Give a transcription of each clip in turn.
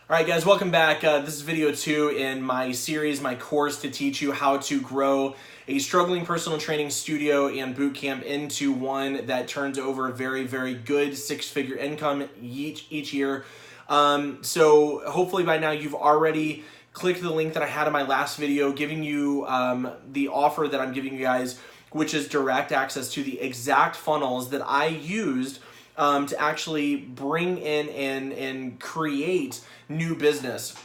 All right, guys, welcome back. This is video 2 in my series, my course to teach you how to grow a struggling personal training studio and boot camp into one that turns over a very, very good six-figure income each year. So hopefully by now you've already clicked the link that I had in my last video giving you the offer that I'm giving you guys, which is direct access to the exact funnels that I used to actually bring in and create new business.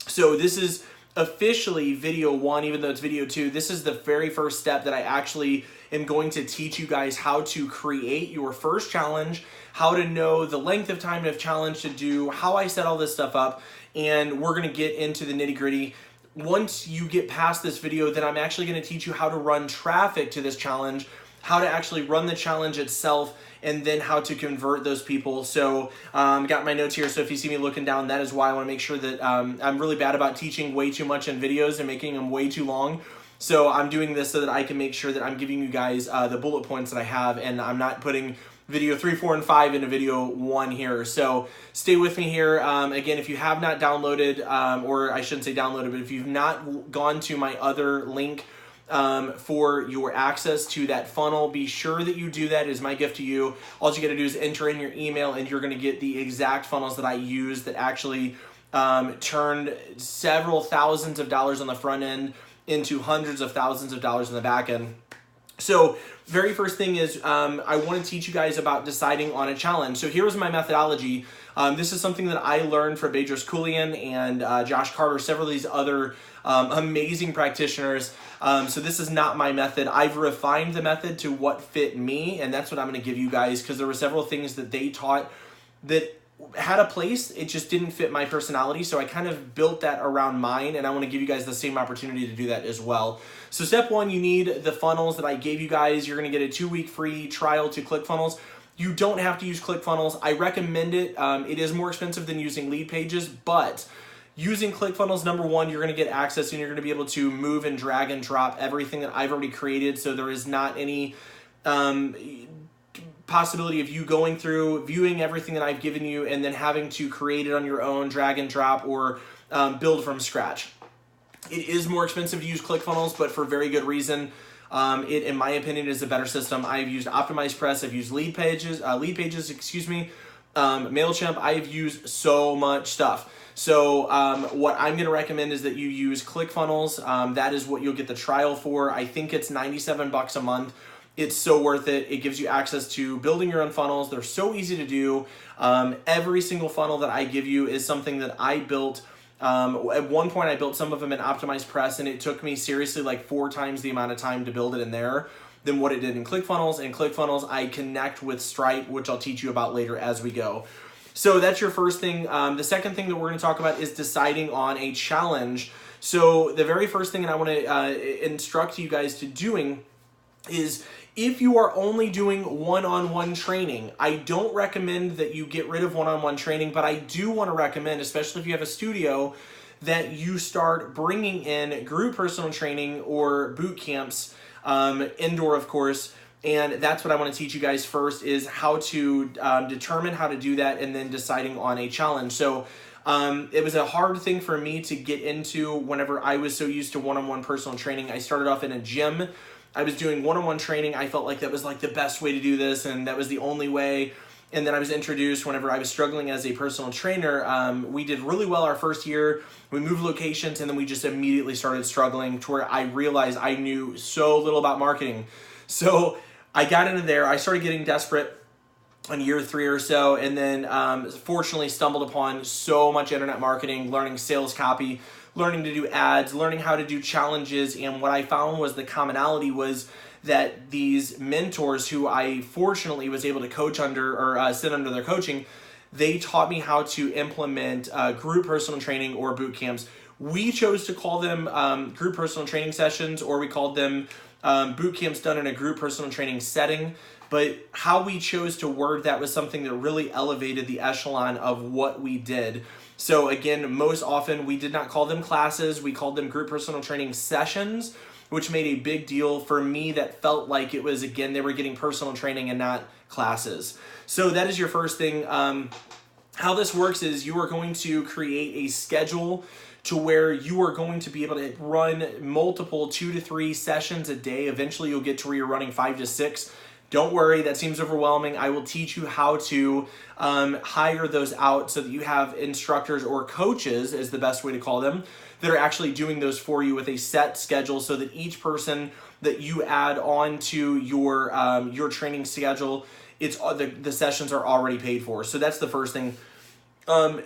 So this is officially video 1, even though it's video 2. This is the very first step that I actually am going to teach you guys how to create your first challenge, how to know the length of time of challenge to do, how I set all this stuff up, and we're going to get into the nitty-gritty. Once you get past this video, then I'm actually going to teach you how to run traffic to this challenge, how to actually run the challenge itself, and then how to convert those people. So got my notes here, so if you see me looking down, that is why I want to make sure that I'm really bad about teaching way too much in videos and making them way too long. So I'm doing this so that I can make sure that I'm giving you guys the bullet points that I have, and I'm not putting video 3, 4, and 5 into video 1 here. So stay with me here. Again, if you have not downloaded, or I shouldn't say downloaded, but if you've not gone to my other link for your access to that funnel, be sure that you do that. It is my gift to you. All you got to do is enter in your email and you're going to get the exact funnels that I use that actually turned several thousands of dollars on the front end into hundreds of thousands of dollars on the back end. So very first thing is I want to teach you guys about deciding on a challenge. So here was my methodology. This is something that I learned from Bedros Keuilian and Josh Carter, several of these other amazing practitioners. So this is not my method. I've refined the method to what fit me, and that's what I'm going to give you guys, because there were several things that they taught that had a place. It just didn't fit my personality, so I kind of built that around mine, and I want to give you guys the same opportunity to do that as well. So step 1, you need the funnels that I gave you guys. You're going to get a 2-week free trial to ClickFunnels. You don't have to use ClickFunnels. I recommend it. It is more expensive than using lead pages, but using ClickFunnels, number 1, you're going to get access and you're going to be able to move and drag and drop everything that I've already created, so there is not any possibility of you going through, viewing everything that I've given you, and then having to create it on your own, drag and drop, or build from scratch. It is more expensive to use ClickFunnels, but for very good reason. It, in my opinion, is a better system. I've used OptimizePress, I've used lead pages, MailChimp. I've used so much stuff. So what I'm going to recommend is that you use ClickFunnels. That is what you'll get the trial for. I think it's $97 a month. It's so worth it. It gives you access to building your own funnels. They're so easy to do. Every single funnel that I give you is something that I built. At one point, I built some of them in OptimizePress, and it took me seriously like 4 times the amount of time to build it in there than what it did in ClickFunnels. And ClickFunnels, I connect with Stripe, which I'll teach you about later as we go. So that's your first thing. The second thing that we're going to talk about is deciding on a challenge. So the very first thing that I want to instruct you guys to doing is, if you are only doing one-on-one training, I don't recommend that you get rid of one-on-one training, but I do want to recommend, especially if you have a studio, that you start bringing in group personal training or boot camps, indoor, of course. And that's what I want to teach you guys first, is how to determine how to do that, and then deciding on a challenge. So it was a hard thing for me to get into whenever I was so used to one-on-one personal training. I started off in a gym. I was doing one-on-one training. I felt like that was like the best way to do this, and that was the only way. And then I was introduced whenever I was struggling as a personal trainer. We did really well our first year. We moved locations, and then we just immediately started struggling to where I realized I knew so little about marketing. So I got into there. I started getting desperate on year 3 or so, and then fortunately stumbled upon so much internet marketing, learning sales copy, learning to do ads, learning how to do challenges. And what I found was the commonality was that these mentors who I fortunately was able to coach under, or sit under their coaching, they taught me how to implement group personal training or boot camps. We chose to call them group personal training sessions, or we called them boot camps done in a group personal training setting. But how we chose to word that was something that really elevated the echelon of what we did. So again, most often we did not call them classes. We called them group personal training sessions, which made a big deal for me. That felt like it was, again, they were getting personal training and not classes. So that is your first thing. How this works is you are going to create a schedule to where you are going to be able to run multiple 2 to 3 sessions a day. Eventually you'll get to where you're running 5 to 6. Don't worry, that seems overwhelming. I will teach you how to hire those out so that you have instructors or coaches, is the best way to call them, that are actually doing those for you with a set schedule, so that each person that you add on to your training schedule, it's the sessions are already paid for. So that's the first thing.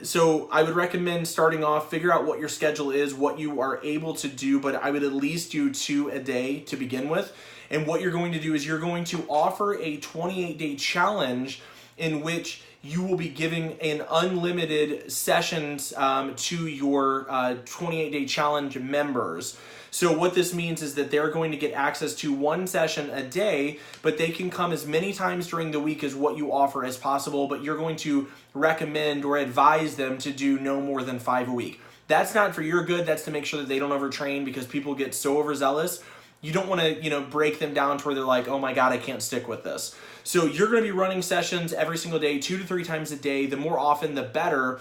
So I would recommend starting off, figure out what your schedule is, what you are able to do, but I would at least do 2 a day to begin with. And what you're going to do is you're going to offer a 28-day challenge in which you will be giving an unlimited sessions to your 28-day challenge members. So what this means is that they're going to get access to 1 session a day, but they can come as many times during the week as what you offer as possible, but you're going to recommend or advise them to do no more than 5 a week. That's not for your good, that's to make sure that they don't overtrain, because people get so overzealous. You don't want to, break them down to where they're like, oh my God, I can't stick with this. So you're going to be running sessions every single day, 2 to 3 times a day. The more often, the better.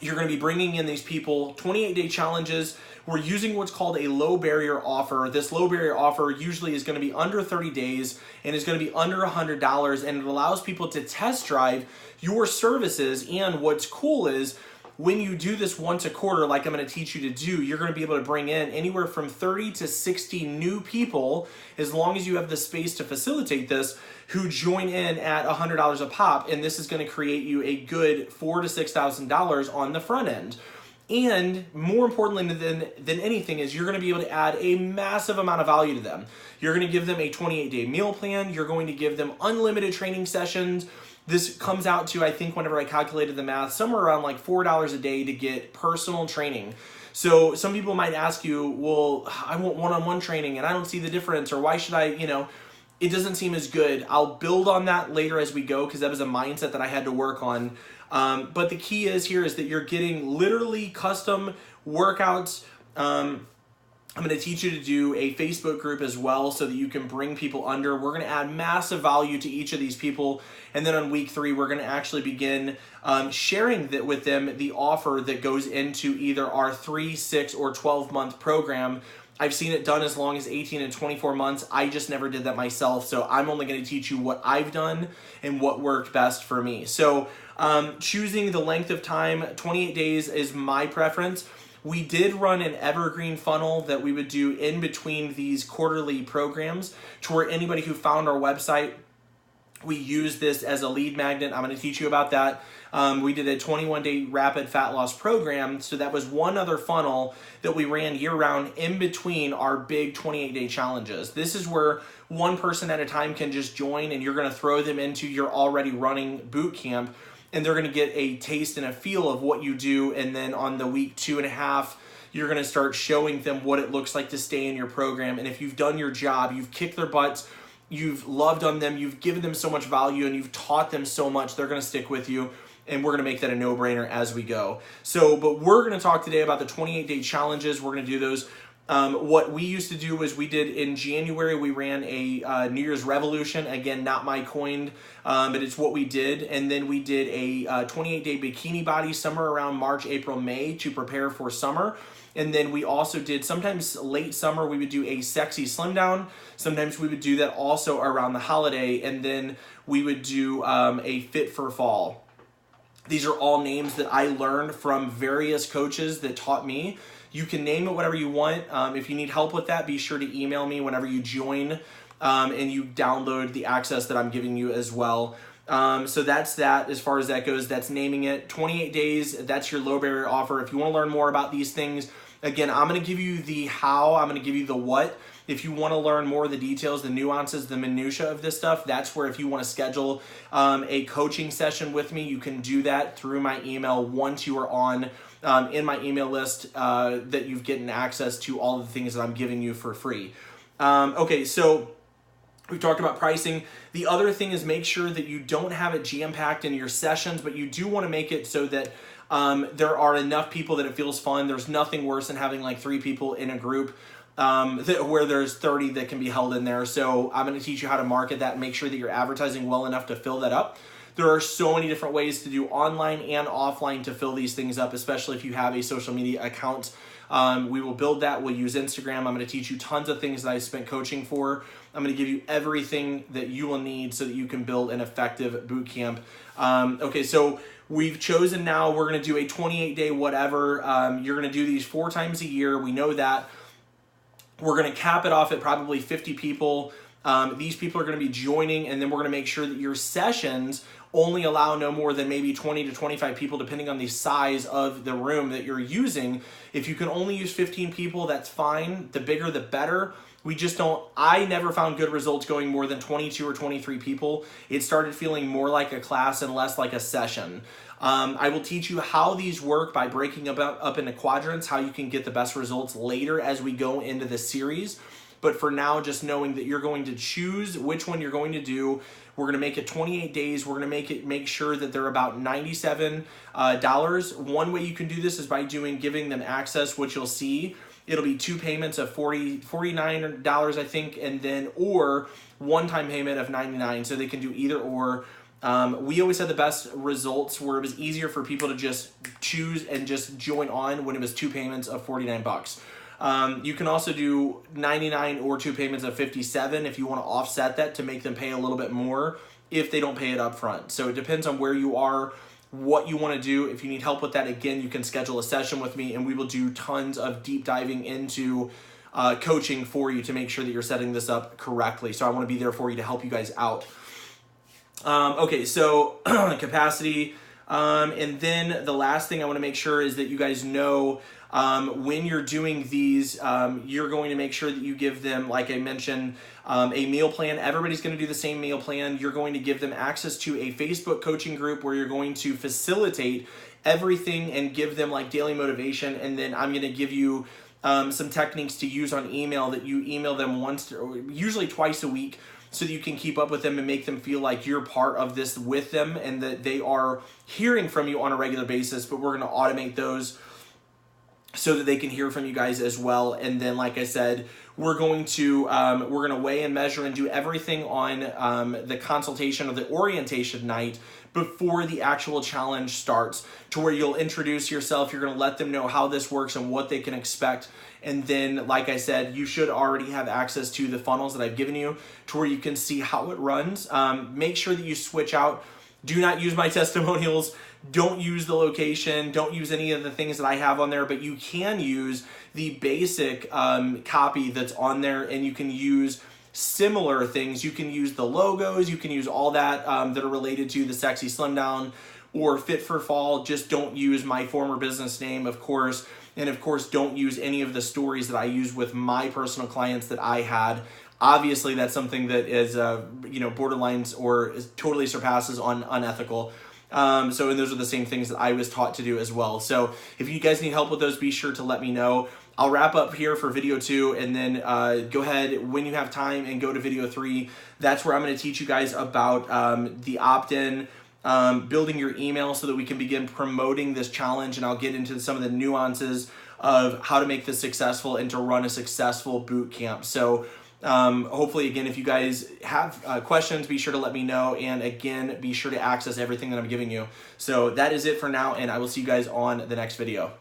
You're going to be bringing in these people, 28-day challenges. We're using what's called a low barrier offer. This low barrier offer usually is going to be under 30 days and is going to be under $100, and it allows people to test drive your services. And what's cool is when you do this once a quarter, like I'm going to teach you to do, you're going to be able to bring in anywhere from 30 to 60 new people, as long as you have the space to facilitate this, who join in at $100 a pop. And this is going to create you a good $4,000 to $6,000 on the front end. And more importantly than anything is you're going to be able to add a massive amount of value to them. You're going to give them a 28-day meal plan. You're going to give them unlimited training sessions. This comes out to, I think whenever I calculated the math, somewhere around like $4 a day to get personal training. So some people might ask you, well, I want one-on-one training and I don't see the difference, or why should I, it doesn't seem as good. I'll build on that later as we go, because that was a mindset that I had to work on. But the key is that you're getting literally custom workouts. I'm going to teach you to do a Facebook group as well so that you can bring people under. We're going to add massive value to each of these people. And then on week 3, we're going to actually begin sharing with them the offer that goes into either our 3, 6, or 12-month program. I've seen it done as long as 18 and 24 months. I just never did that myself. So I'm only going to teach you what I've done and what worked best for me. So choosing the length of time, 28 days is my preference. We did run an evergreen funnel that we would do in between these quarterly programs, to where anybody who found our website, we use this as a lead magnet. I'm going to teach you about that. We did a 21-day rapid fat loss program. So that was one other funnel that we ran year-round in between our big 28-day challenges. This is where one person at a time can just join, and you're going to throw them into your already running boot camp, and they're going to get a taste and a feel of what you do. And then on the week 2.5, you're going to start showing them what it looks like to stay in your program. And if you've done your job, you've kicked their butts, you've loved on them, you've given them so much value, and you've taught them so much, they're going to stick with you. And we're going to make that a no-brainer as we go. But we're going to talk today about the 28-day challenges. We're going to do those. What we used to do was we did in January, we ran a New Year's Revolution. Again, not my coined, but it's what we did. And then we did a 28-day bikini body somewhere around March, April, May to prepare for summer. And then we also did, sometimes late summer, we would do a sexy slim down. Sometimes we would do that also around the holiday. And then we would do a fit for fall. These are all names that I learned from various coaches that taught me. You can name it whatever you want. If you need help with that, be sure to email me whenever you join and you download the access that I'm giving you as well. So that's that as far as that goes. That's naming it. 28 days, that's your low barrier offer. If you want to learn more about these things, again, I'm going to give you the how, I'm going to give you the what. If you want to learn more of the details, the nuances, the minutia of this stuff, that's where if you want to schedule a coaching session with me, you can do that through my email once you are on in my email list that you've gotten access to all of the things that I'm giving you for free. Okay, so we've talked about pricing. The other thing is make sure that you don't have it jam-packed in your sessions, but you do want to make it so that there are enough people that it feels fun. There's nothing worse than having like 3 people in a group where there's 30 that can be held in there. So I'm going to teach you how to market that and make sure that you're advertising well enough to fill that up. There are so many different ways to do online and offline to fill these things up, especially if you have a social media account. We will build that. We'll use Instagram. I'm going to teach you tons of things that I spent coaching for. I'm going to give you everything that you will need so that you can build an effective boot camp. Okay, so we've chosen now, we're going to do a 28-day whatever. You're going to do these 4 times a year. We know that. We're going to cap it off at probably 50 people. These people are going to be joining, and then we're going to make sure that your sessions only allow no more than maybe 20 to 25 people, depending on the size of the room that you're using. If you can only use 15 people, that's fine. The bigger, the better. We just don't, I never found good results going more than 22 or 23 people. It started feeling more like a class and less like a session. I will teach you how these work by breaking up into quadrants, how you can get the best results later as we go into the series. But for now, just knowing that you're going to choose which one you're going to do. We're going to make it 28 days. We're going to make sure that they're about $97. One way you can do this is by giving them access, which you'll see. It'll be 2 payments of $49, I think, and then or one-time payment of $99. So they can do either or. We always had the best results where it was easier for people to just choose and just join on when it was 2 payments of $49. You can also do 99 or 2 payments of 57 if you want to offset that to make them pay a little bit more if they don't pay it up front. So it depends on where you are, what you want to do. If you need help with that, again, you can schedule a session with me and we will do tons of deep diving into coaching for you to make sure that you're setting this up correctly. So I want to be there for you to help you guys out. Okay, so capacity. And then the last thing I want to make sure is that you guys know when you're doing these, you're going to make sure that you give them, like I mentioned, a meal plan. Everybody's going to do the same meal plan. You're going to give them access to a Facebook coaching group where you're going to facilitate everything and give them like daily motivation. And then I'm going to give you some techniques to use on email that you email them once or usually twice a week, so that you can keep up with them and make them feel like you're part of this with them and that they are hearing from you on a regular basis. But we're going to automate those so that they can hear from you guys as well. And then, like I said, we're going to weigh and measure and do everything on the consultation or the orientation night before the actual challenge starts, to where you'll introduce yourself. You're going to let them know how this works and what they can expect. And then, like I said, you should already have access to the funnels that I've given you to where you can see how it runs. Make sure that you switch out. Do not use my testimonials. Don't use the location. Don't use any of the things that I have on there, but you can use the basic copy that's on there, and you can use similar things. You can use the logos. You can use all that that are related to the Sexy Slim Down or Fit for Fall. Just don't use my former business name, of course. And of course, don't use any of the stories that I use with my personal clients that I had. Obviously, that's something that is, borderlines or totally surpasses on unethical. And those are the same things that I was taught to do as well. So if you guys need help with those, be sure to let me know. I'll wrap up here for video 2, and then go ahead when you have time and go to video 3. That's where I'm going to teach you guys about the opt-in, building your email so that we can begin promoting this challenge, and I'll get into some of the nuances of how to make this successful and to run a successful boot camp. So hopefully, again, if you guys have questions, be sure to let me know, and again, be sure to access everything that I'm giving you. So that is it for now, and I will see you guys on the next video.